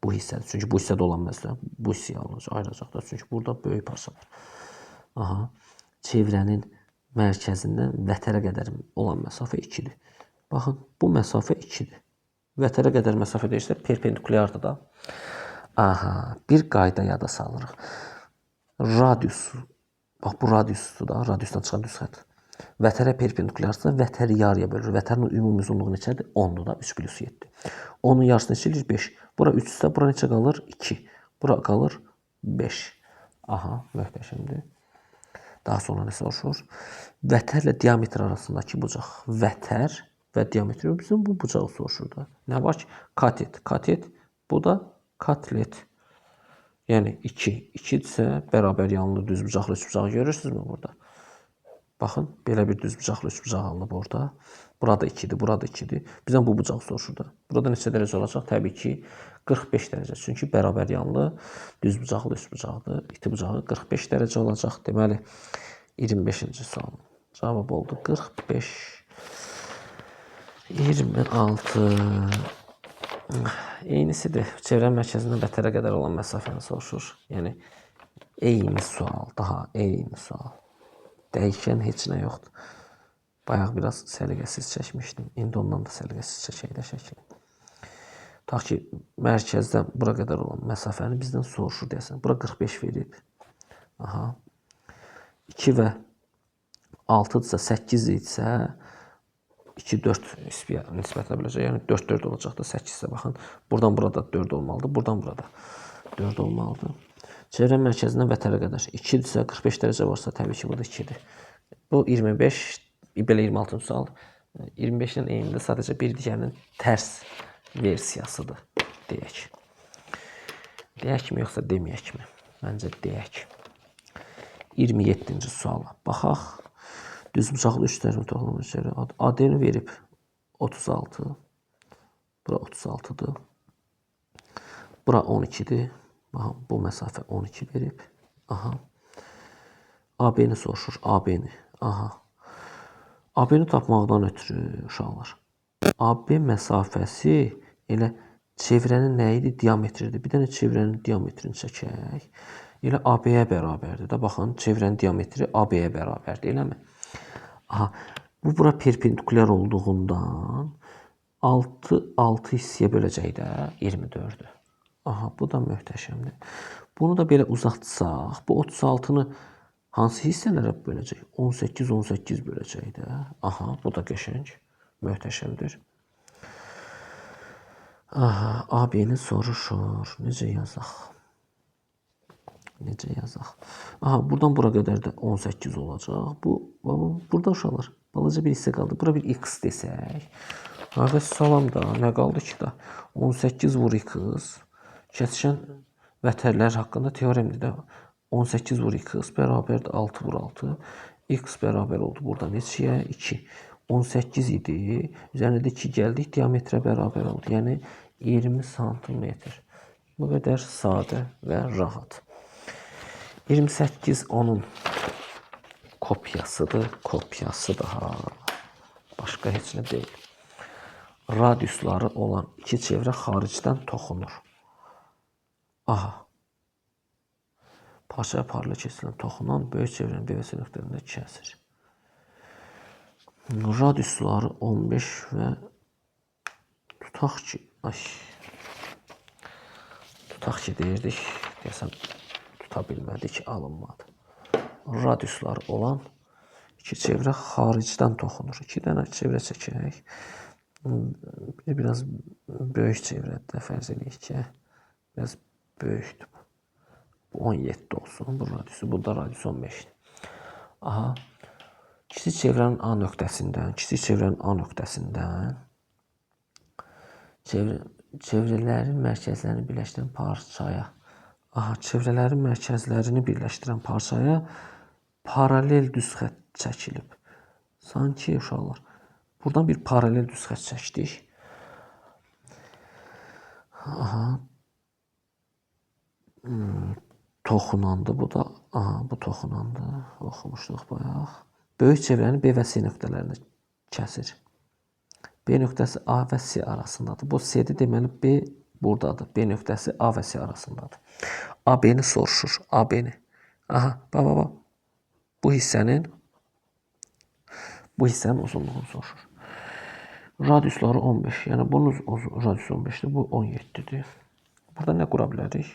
Bu hissədir. Çünki bu hissədə olan məsələ bu hissəyə ayıracaqdır. Çünki burada böyük parça var. Aha, çevrənin mərkəzindən vətərə qədər olan məsafə 2'dir. Baxın, bu məsafə 2'dir. Vətərə qədər məsafə deyirsə, perpendikulyardır da. Aha, bir qayda yada salırıq. Radiusu, bax bu radiusdur da, radiusdan çıxan düz xətt. Vətərə perpendikulyarsa, vətəri yarıya bölür. Vətərin ümumi uzunluğu neçədir? 10'dur da, 3 + 7. Onun yarısı neçə eləyir? 5. Bura 3 isə, bura neçə qalır? 2. Bura qalır 5. Aha, möhtəşəmdir. Daha sonra nə soruşur? Vətərlə diametr arasındakı bucaq. Vətər və diametr bizim bu bucağı soruşur da. Nə var ki? Katet. Katet. Bu da katlet. Yəni 2. 2-dirsə bərabər yanlı düz bucaqlı üç bucağı görürsünüzmü burada? Baxın, belə bir düz bucaqlı üç bucaq alınıb orada. Burada 2'dir, burada 2'dir. Bizdən bu bucaq soruşur da. Burada neçə dərəcə olacaq? Təbii ki, 45 dərəcə. Çünki bərabər yanlı düz bucaqlı üç bucaqdır. İti bucağı 45 dərəcə olacaq. Deməli, 25-ci sual. Cavab oldu 45. 26. Eynisidir. Çevrə mərkəzindən vətərə qədər olan məsafəni soruşur. Yəni, eyni sual, daha eyni sual. Dəyişən heç nə yoxdur. Bayaq biraz səliqəsiz çəkmişdim. İndi ondan da səliqəsiz çəkək də şəkli. Tutaq ki, mərkəzdən bura qədər olan məsafəni bizdən soruşur deyəsən. Bura 45 verib. Aha. 2 və 6-dırsa, 8 idisə 2-4 nisbətlə biləcək. Yəni 4-4 olacaq da 8-də baxın. Buradan burada 4 olmalıdır. Buradan burada 4 olmalıdır. Çevrə mərkəzindən vətərə qədər 2-dirsə, 45 dərəcə varsa təbii ki, bu da 2'dir. Bu 25, belə 26-cı sual. 25-dən eynidir. Sadəcə bir digərinin tərs versiyasıdır, deyək. Deyəkmi, yoxsa deməyəkmi? Məncə deyək. 27-ci suala baxaq. Düz bucaqlı 3 tərəfli toxunma üzəri AD-ni verib 36. Bura 36'dır. Bura 12'dir. Aha, bu məsafə 12 verib. Aha. AB-ni soruşur. AB-ni. Aha. AB-ni tapmaqdan ötürü uşaqlar. AB məsafəsi elə çevrənin nə idi? Diametridir. Bir dənə çevrənin diametrini çəkək. Elə AB-yə bərabərdir də. Baxın, çevrənin diametri AB-yə bərabərdir, eləmi? Aha. Bu bura perpendikulyar olduğundan 6 hissəyə böləcək də 24'dür. Aha, bu da möhtəşəmdir. Bunu da belə uzatsaq, bu 36'nı hansı hissələrə böləcək? 18 böləcək də. Aha, bu da qəşəng, möhtəşəmdir. Aha, AB-ni soruşur. Necə yazaq? Necə yazaq? Aha, buradan bura qədər də 18 olacaq. Burada uşaqlar, balaca bir hissə qaldı. Bura bir x desək. Qardaş, salam da, nə qaldı ki da? 18 vur x. Kəsişən vətərlər haqqında teoremdir də. 18 vur x bərabərdir 6 vur 6. X bərabər oldu burada neçəyə? 2. 18 idi. Üzərində 2 gəldik. Diametrə bərabər oldu. Yəni 20 santimetr. Bu qədər sadə və rahat. 28 onun kopyasıdır. Kopyası daha. Başqa heç nə deyil. Radiusları olan iki çevrə xaricdən toxunur. Aha. Parçaya paralel keçirilən toxunan böyük çevrənin BVC nöqtələrində kəsir. Radiusları 15 və tutaq ki deyirdik, deyəsən tuta bilmədik, alınmadı. Radiusları olan iki çevrə xaricdən toxunur. İki dənə çevrə çəkək. Biraz böyük çevrədə fərz edək ki, biraz böyükdür. Bu 17 olsun, bu radiusu, bu da radius 15. Aha. Kiçik çevrənin A nöqtəsindən çevrələrin mərkəzlərini birləşdirən parçaya, çevrələrin mərkəzlərini birləşdirən parçaya paralel düz xətt çəkilib. Sanki uşaqlar, buradan bir paralel düz xətt çəkdik. Toxunandı, bu da, bu toxunandı, oxumuşduq bayaq. Böyük çevrənin B və C nöqtələrini kəsir. B nöqtəsi A və C arasındadır. Bu C'dir, deməli B buradadır. B nöqtəsi A və C arasındadır. AB-ni soruşur, AB-ni. Aha, bax. Bu hissənin uzunluğunu soruşur. Radiusları 15, yəni bunun radiusu 15-dir, bu 17-dir. Burada nə qura bilərik?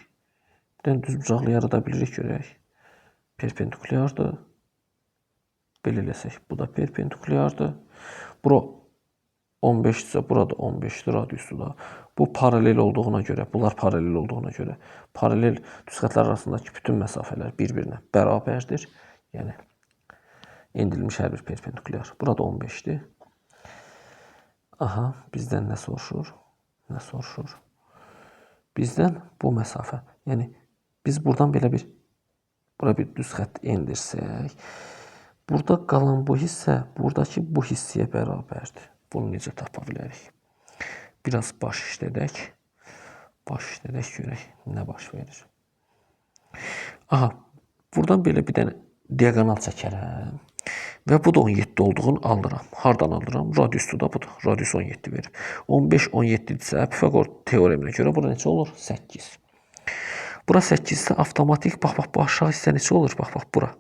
Bir dənə düz bucaqlı yarada bilirik, görək. Perpendikulyardır. Belə eləsək, bu da perpendikulyardır. Bura 15-dirsə, burada 15-dir radiusu da. Bu paralel olduğuna görə, bunlar paralel olduğuna görə, paralel düz xəttlər arasındakı bütün məsafələr bir-birinə bərabərdir. Yəni, endirilmiş hər bir perpendikulyar. Burada 15-dir. Aha, bizdən nə soruşur? Bizdən bu məsafə. Yəni, biz buradan belə bura bir düz xətt endirsək, burada qalan bu hissə, buradakı bu hissəyə bərabərdir. Bunu necə tapa bilərik? Biraz baş işlədək. Görək, nə baş verir. Aha, buradan belə bir dənə diagonal çəkərəm. Və bu da 17 olduğunu alıram. Hardan alıram? Radiusu da budur. Radius 17 verir. 15, 17-dirsə, Pifagor teoreminə görə bura neçə olur? 8. Bura 8-də avtomatik, bax, bu aşağı hissə neçə olur? Bax, bura.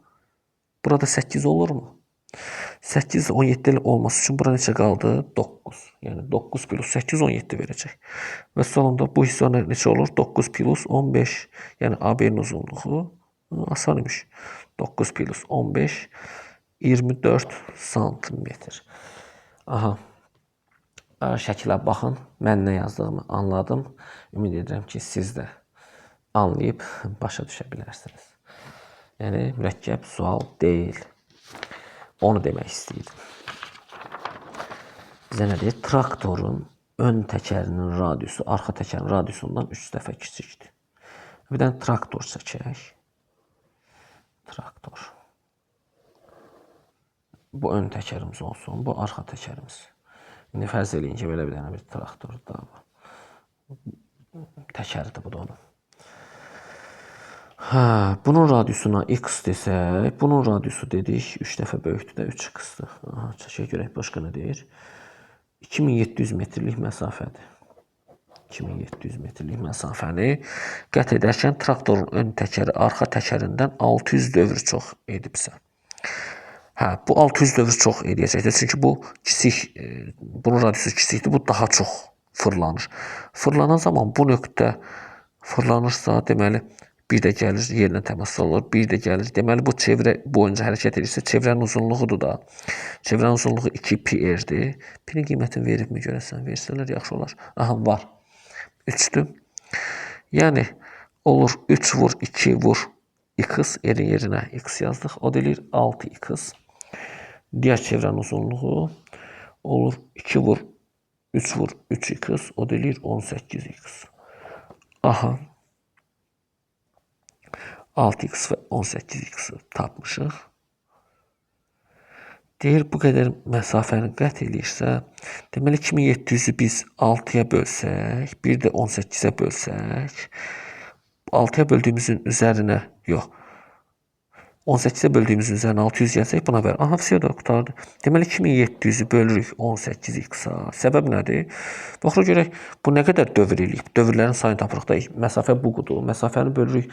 Burada 8 olurmu? 8 17 olması üçün bura neçə qaldı? 9. Yəni 9 plus 8 17 verəcək. Və sonunda bu hissə neçə olur? 9 plus 15. Yəni AB-nin uzunluğu asan imiş. 9 plus 15 24 santimetr. Aha. Şəkilə baxın. Mən nə yazdığımı anladım. Ümid edirəm ki, siz də anlayıb başa düşə bilərsiniz. Yəni, mürəkkəb sual deyil. Onu demək istəyirdim. Bizə nə deyir? Traktorun ön təkərinin radiusu, arxa təkərin radiusundan 3 dəfə kiçikdir. Bir dənə traktor çəkək. Traktor. Bu ön təkərimiz olsun, bu arxa təkərimiz. İndi fərz eləyin ki, belə bir dənə bir traktor da var. Təkəridir bu da onun. Bunun radiusuna x desək, bunun radiusu dedik, 3 dəfə böyükdür də 3x-dir. Çəkək görək, başqa nə deyir? 2700 metrlik məsafədir. 2700 metrlik məsafəni qət edərkən traktorun ön təkəri arxa təkərindən 600 dövr çox edibsə. Bu 600 dövr çox edəcəkdir. Çünki bu kiçik, bunun radiusu kiçikdir, bu daha çox fırlanır. Fırlanan zaman bu nöqtə fırlanırsa, deməli, bir də gəlir, yerlə təmas olur, bir də gəlir. Deməli, bu çevrə boyunca hərəkət edirsə, çevrənin uzunluğudur da. Çevrənin uzunluğu 2πr-dir. P-nin qiymətini veribmi görəsən? Versələr yaxşı olar. Aha, var. 3-dür. Yəni, olur 3 vur, 2 vur, x, yerinə x yazdıq. O deyilir 6x. Digər çevrənin uzunluğu olur 2 vur, 3 vur, 3x. O deyilir 18x. Aha. 6x və 18x tapmışıq. Deyir, bu qədər məsafəni qət edirsə, deməli 2700-ü biz 6-ya bölsək, bir də 18-ə bölsək, 6-ya böldüyümüzün üzərinə, yox, 18'e böldüyümüzün üzərinə 600 gəlsək buna ver. Aha, vəsiyo da qutardı. Deməli 2700-ü bölürük 18x-a. Səbəb nədir? Baxırıq görək bu nə qədər dövr eləyib. Dövrlərin sayını tapırıq da. Məsafə budur. Məsafəni bölürük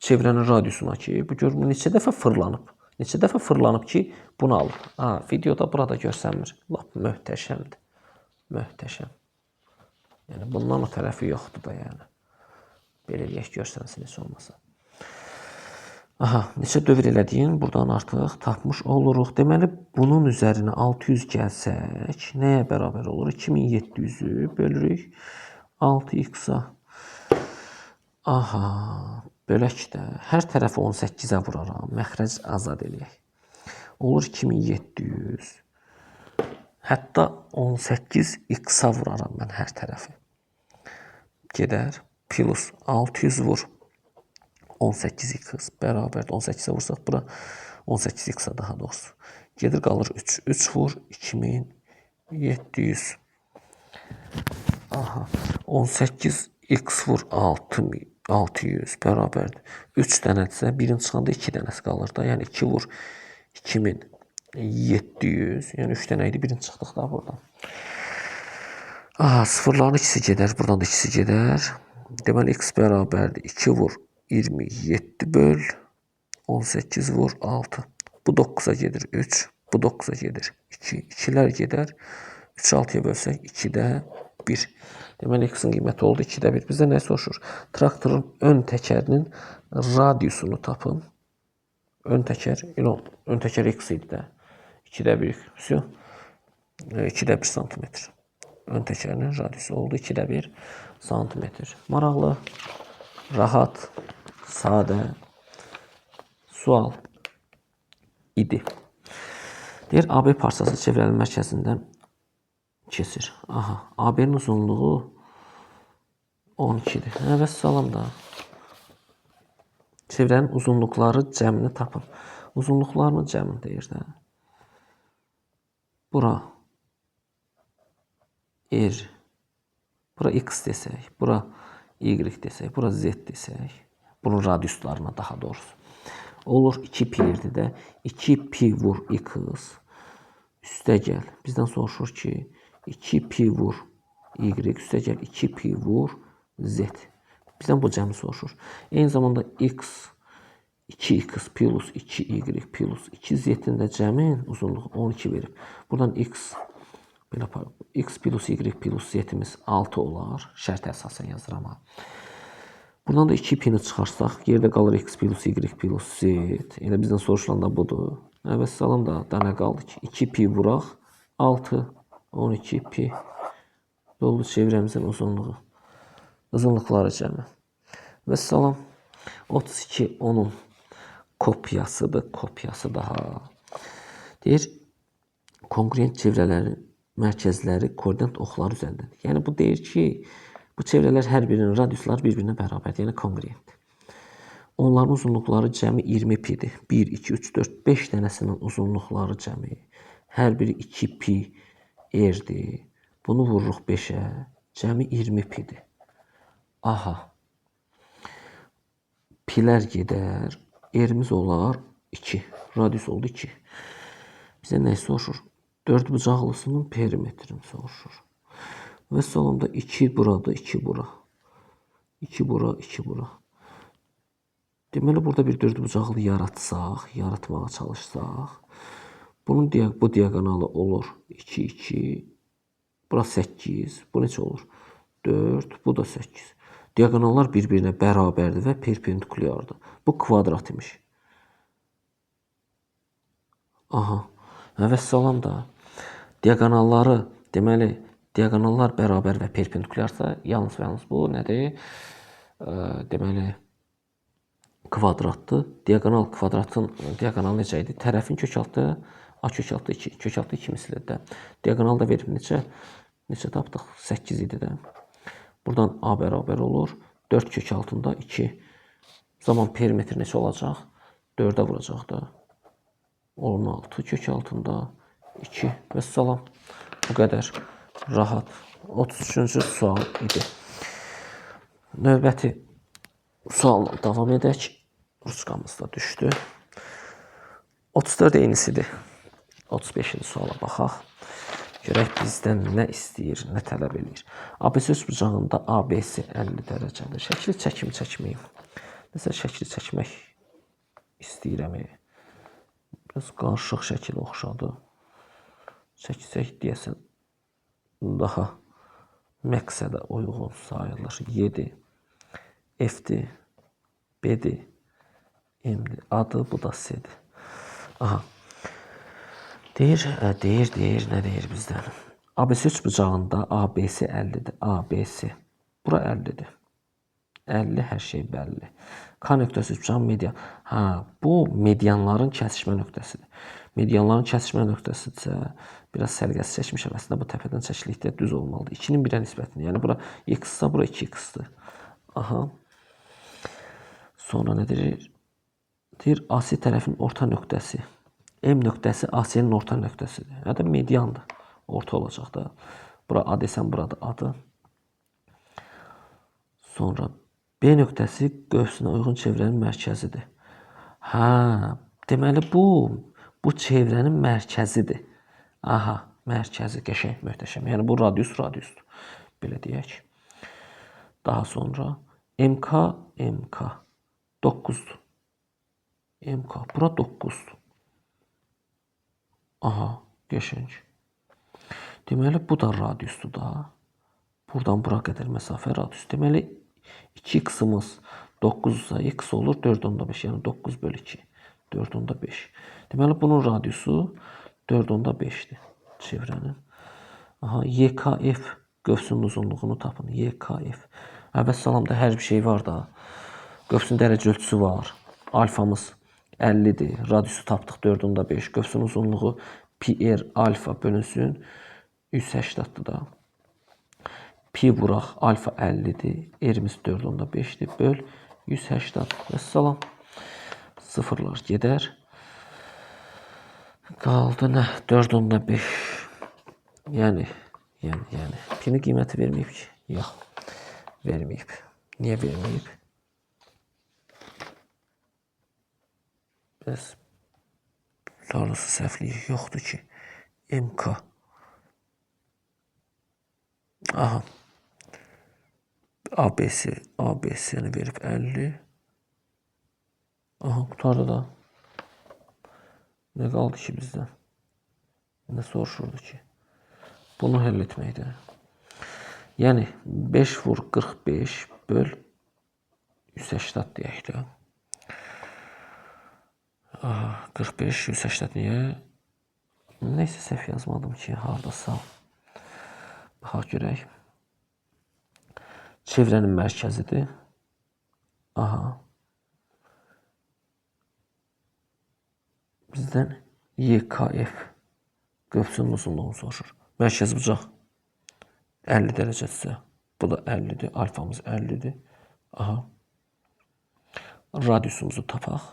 çevrənin radiusuna ki, bu gör neçə dəfə fırlanıb. Neçə dəfə fırlanıb ki, bunu alır. Ha, videoda burada görsənmir. Lap möhtəşəmdir. Möhtəşəm. Yəni bundan o tərəfi yoxdur da yəni. Belə eləyək görsənsiniz heç olmasa. Aha, neçə dövr elədiyini buradan artıq tapmış oluruq. Deməli, bunun üzərinə 600 gəlsək, nəyə bərabər olur? 2700-ü bölürük 6x-a. Aha, bölək də. Hər tərəfi 18-ə vuraram. Məxrəc azad eləyək. Olur 2700. Hətta 18x-a vuraram mən hər tərəfi. Gedər. Plus 600 vur. 18x bərabər 18-ə vursaq bura 18x-a daha doğrusu. Gedir qalır 3. 3 vur 2700. Aha. 18x vur 600 bərabərdir. 3 dənədirsə 1-in çıxanda 2 dənəsi qalır da. Yəni 2 vur 2700. Yəni 3 dənə idi. 1-in çıxdıq da buradan. Aha, sıfırların ikisi gedər. Buradan da ikisi gedər. Deməli x bərabərdir. 2 vur 27 böl 18 vur 6. Bu 9'a gedir 3. Bu 9'a gedir 2. 2'lər gedər. 3 6'ya bölsək 2'də 1. Deməli x'in qiyməti oldu 2'də 1. Bizdə nə soruşur? Traktorun ön təkərinin radiusunu tapın. Ön təkər, ön təkər x idi də. 2'də 1. 2'də 1 santimetr. Ön təkərinin radiusu oldu 2'də 1 santimetr. Maraqlı, rahat, sadə sual idi. Deyir, AB parçası çevrənin mərkəzindən keçir. Aha, AB'nin uzunluğu 12'dir. Vəssalam da. Çevrənin uzunluqları cəmini tapın. Uzunluqlarının cəmini deyir də. Bura R, bura X desək, bura Y desək, bura Z desək. Bunun radiuslarına daha doğrusu. Olur 2pi-dir də. 2pi vur x. Üstə gəl. Bizdən soruşur ki 2pi vur y. Üstə gəl 2pi vur z. Bizdən bu cəmi soruşur. Eyni zamanda x 2x plus 2y plus 2z-in də cəmin uzunluğu 12 verib. Buradan x plus y plus z-imiz 6 olar. Şərt əsasən yazıram. Buradan da 2pi-ni çıxarsaq, yerdə qalır x plus y plus z. Elə bizdən soruşulan da budur. Vəssalam da nə qaldı ki? 2pi vuraq 6, 12pi böldü çevrəmizin uzunluğu. Uzunluqları cəmi. Vəssalam 32 onun kopyasıdır. Kopyası daha. Deyir, kongruent çevrələrin mərkəzləri koordinat oxları üzərindədir. Yəni bu deyir ki, bu çevrələr hər birinin radiusları bir-birinə bərabərdir, yəni kongruentdir. Onların uzunluqları cəmi 20 pidir. 1, 2, 3, 4, 5 dənəsinin uzunluqları cəmi. Hər biri 2 pi r-dir. Bunu vururuq 5-ə. Cəmi 20 pidir. Aha. Pilər gedər. R-imiz olar 2. Radius oldu 2. Bizə nə soruşur? 4 bucaqlısının perimetrini soruşur. Və sonunda 2 burada, 2 bura. 2 bura, 2 bura. Deməli, burada bir dörd bucaqlı yaratmağa çalışsaq. Bu diaqonalı olur 2, 2. Bura 8. Bu neçə olur? 4, bu da 8. Diaqonallar bir-birinə bərabərdir və perpendikulyardır. Bu kvadrat imiş. Aha. Vəssalam da. Diaqonalları, deməli, diaqonallar bərabər və perpendikulyarsa, yalnız və yalnız bu nədir? Deməli, kvadratdır. Diaqonal kvadratın diaqonalı necə idi? Tərəfin kökaltı a kökaltı 2. Kökaltı 2 mislidir də. Diaqonal da verib neçə? Neçə tapdıq? 8 idi də. Buradan a bərabər olur. 4 kökaltında 2. Zaman perimetr neçə olacaq? 4'ə vuracaq da. 16 kökaltında 2. Vəssalam. Bu qədər. Rahat. 33-cü sual idi. Növbəti sualla davam edək. Ruçkamız da düşdü. 34 eynisidir. 35-ci suala baxaq. Görək bizdən nə istəyir, nə tələb edir. ABC üçbucağında ABC 50 dərəcədir. Şəkli çəkməyim. Nəsə şəkli çəkmək istəyirəm. Biraz qarışıq şəkil oxşadı. Çəksək deyəsən daha məqsədə uyğun sayılır. 7 F-dir, B-dir, M-dir. Adı bu da C-dir. Aha. Deyir, nə deyir bizdən? ABC üçbucağında ABC 50-dir. ABC. Bura 50-dir. 50 hər şey bəlli. K nöqtəsi üçbucağın median. Bu medianların kəsişmə nöqtəsidir. Medianların kəsişmə nöqtəsidirsə, biraz səliqəsiz çəkmişəm. Əslində bu təpədən çəkilikdə düz olmalıdır. 2-nin 1-ə nisbətində. Yəni bura x-sa, bura 2x-dır. Aha. Sonra nə deyir? Deyir, AC tərəfin orta nöqtəsi. M nöqtəsi AC-nin orta nöqtəsidir. Ya da mediandır. Orta olacaq da. Bura A desəm, burada A-dır. Sonra B nöqtəsi qövsünə uyğun çevrənin mərkəzidir. Deməli bu çevrənin mərkəzidir. Aha, mərkəzi, qəşəng, möhtəşəm. Yəni bu radiusdur. Belə deyək. Daha sonra MK 9'dur. MK, bura 9'dur. Aha, qəşəng. Deməli, bu da radiusdur da. Buradan bura qədər məsafə radius. Deməli, 2x-ımız 9-sa, x olur 4/5. Yəni 9/2. 4/5. Deməli, bunun radiusu 4/5'dir. Çevrənin. Aha, YKF qövsünün uzunluğunu tapın. YKF. Əvvəl-salamda hər bir şey var da. Qövsün dərəcə ölçüsü var. Alfamız 50'dir. Radiusu tapdıq 4/5. Qövsün uzunluğu pi r alfa bölünsün 180'dır da. Pi vuraq alfa 50'dir. R'miz 4/5'dir. Böl 180. Vəssalam. Sıfırlar gedər. Qaldı nə? 4/5. Yəni. Pini qiyməti verməyib ki. Yox. Verməyib. Niyə verməyib? Bəs sonrası səhvlik yoxdur ki. MK. Aha. ABC'ni verib 50. Aha, qutardı da. Nə qaldı ki bizdən? Nə soruşurdu ki? Bunu həll etməkdir. Yəni 5 vur 45 böl 180 deyək də. 45, 180 niyə? Neysə səhv yazmadım ki, hardasa. Baxaq görək. Çevrənin mərkəzidir. Aha. Bizdən YKF qövsünün uzunluğunu soruşur. Mərkəzi bucaq 50 dərəcədirsə, bu da 50'dir. Alfamız 50'dir. Aha. Radiusumuzu tapaq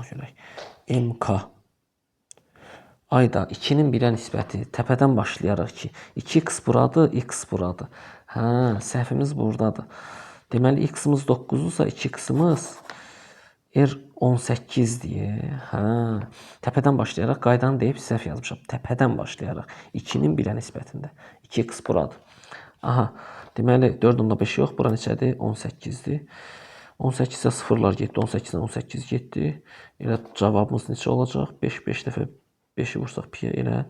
görək. MK. Ayda 2'nin 1'ə nisbəti təpədən başlayaraq ki, 2x buradır, x buradır. Səhvimiz buradadır. Deməli, x-ımız 9'dursa 2x-ımız R 18'dir. Təpədən başlayaraq qaydanı deyib səhv yazmışam. Təpədən başlayaraq 2'nin 1'ə nisbətində. 2x buradır. Aha, deməli 4/5 yox, bura neçədir? 18'dir. 18'ə sıfırlar getdi, 18'dən 18 getdi. Elə cavabımız neçə olacaq? 5 dəfə 5'i vursaq pi'yə elə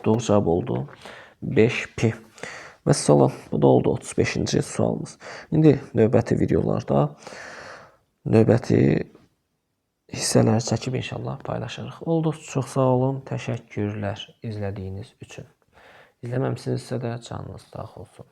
doğru cavab oldu. 5 pi. Vəssalam, bu da oldu 35-ci sualımız. İndi növbəti videolarda növbəti hissələri çəkib inşallah paylaşırıq. Oldu, çox sağ olun, təşəkkürlər izlədiyiniz üçün. İzləməmişsinizsə də canınız sağ olsun.